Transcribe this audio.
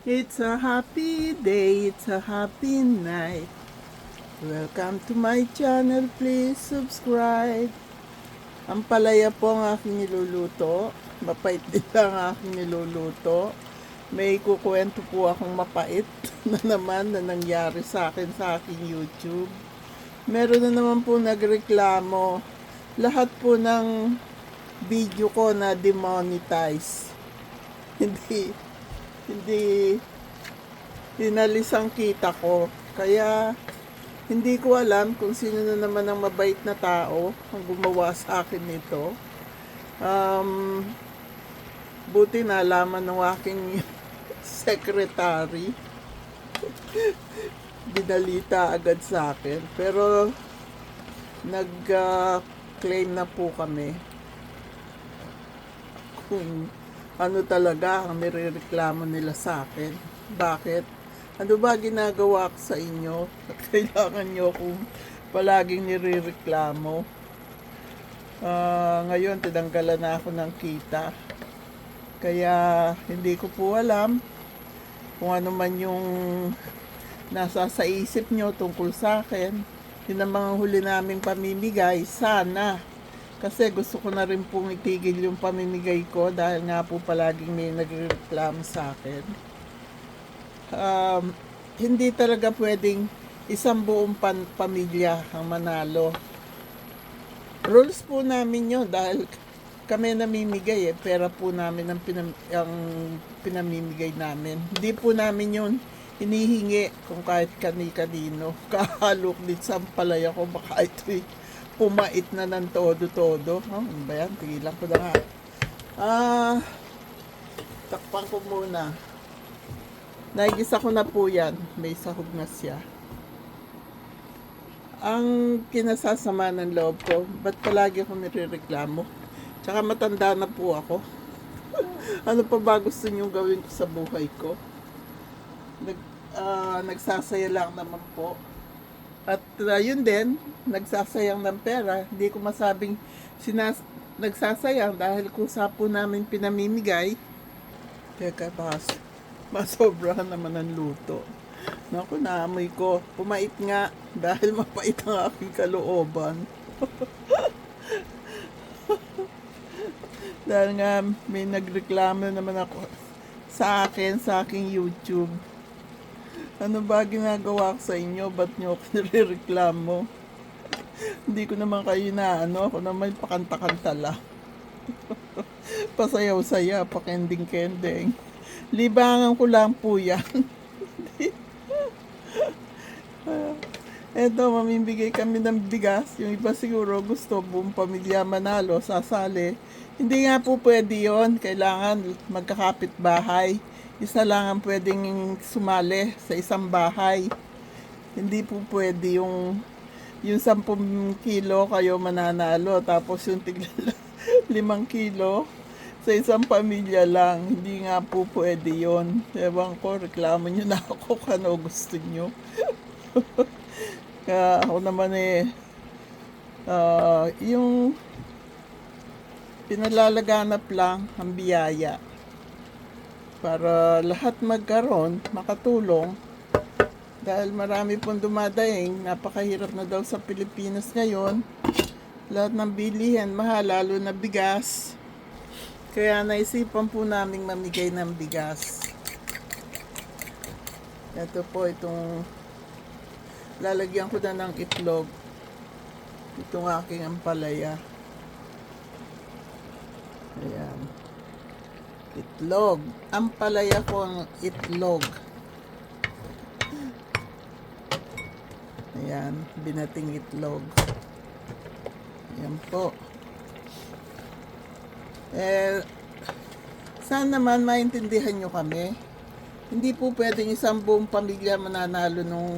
It's a happy day, it's a happy night. Welcome to my channel, please subscribe. Ang palaya po ang aking niluluto. Mapait din lang ang aking niluluto. May kukwento po akong mapait na naman na nangyari sa akin sa aking YouTube. Meron na naman po nagreklamo. Lahat po ng video ko na demonetize. Hindi inalis ang kita ko. Kaya hindi ko alam kung sino na naman ang mabait na tao ang gumawa sa akin nito. Buti nalaman ng aking secretary. Binalita agad sa akin. Pero nag-claim na po kami kung ano talaga ang nirereklamo nila sa akin. Bakit? Ano ba ginagawa ko sa inyo? Kailangan nyo kung palaging nirereklamo. Ngayon, tinanggalan na ako ng kita. Kaya, hindi ko po alam kung ano man yung nasa sa isip nyo tungkol sa akin. Yun ang mga huli naming pamimigay. Sana. Kasi gusto ko na rin pong itigil yung pamimigay ko dahil nga po palaging may nagreklamo sa akin. Hindi talaga pwedeng isang buong pamilya ang manalo. Rules po namin yun dahil kami namimigay pera po namin ang pinamimigay namin. Hindi po namin yun hinihingi kung kahit kani-kanino. Kahalok din sa palaya ko baka ito'y pumait na ng todo-todo. Ano ba yan? Tigilan ko na nga. Takpan ko muna. Naigisa ko na po yan. May sahog na siya. Ang kinasasama ng loob ko, ba't palagi ako nirereklamo? Tsaka matanda na po ako. Ano pa ba gusto niyong gawin ko sa buhay ko? Nagsasaya lang naman po. At yun din, nagsasayang ng pera. Hindi ko masabing nagsasayang dahil kusa po namin pinamimigay. Teka, masobrahan naman ang luto. Naku, naamoy ko. Pumait nga dahil mapait ang aking kalooban. Dahil nga may nagreklamo naman ako sa akin, sa aking YouTube. Ano ba ginagawa ko sa inyo? Ba't nyo ako nirereklamo? Hindi ko naman kayo na ako naman pakanta-kanta lang. Pasayaw-saya, pakending-kending. Libangan ko lang po yan. Eto, mamimigay kami ng bigas. Yung iba siguro gusto buong pamilya manalo, sasali. Hindi nga po pwede yun. Kailangan magkakapit bahay. Isa lang ang pwedeng sumali sa isang bahay. Hindi po pwede yung 10 kilo kayo mananalo. Tapos yung 5 kilo sa isang pamilya lang. Hindi nga po pwede yun. Ewan ko, reklamo nyo na ako kung ano gusto nyo. Kaya ako naman yung pinalalaganap lang ang biyaya para lahat magkaroon, makatulong dahil marami pong dumadaing. Napakahirap na daw sa Pilipinas ngayon, lahat ng bilihin mahal, lalo na bigas. Kaya naisipan po naming mamigay ng bigas. Ito po, itong lalagyan ko na ng itlog itong aking ampalaya. Ayan, itlog. Ampalaya ko ang itlog. Ayan, binating itlog. Ayan po. Sana naman maintindihan nyo kami. Hindi po pwedeng isang buong pamilya mananalo nung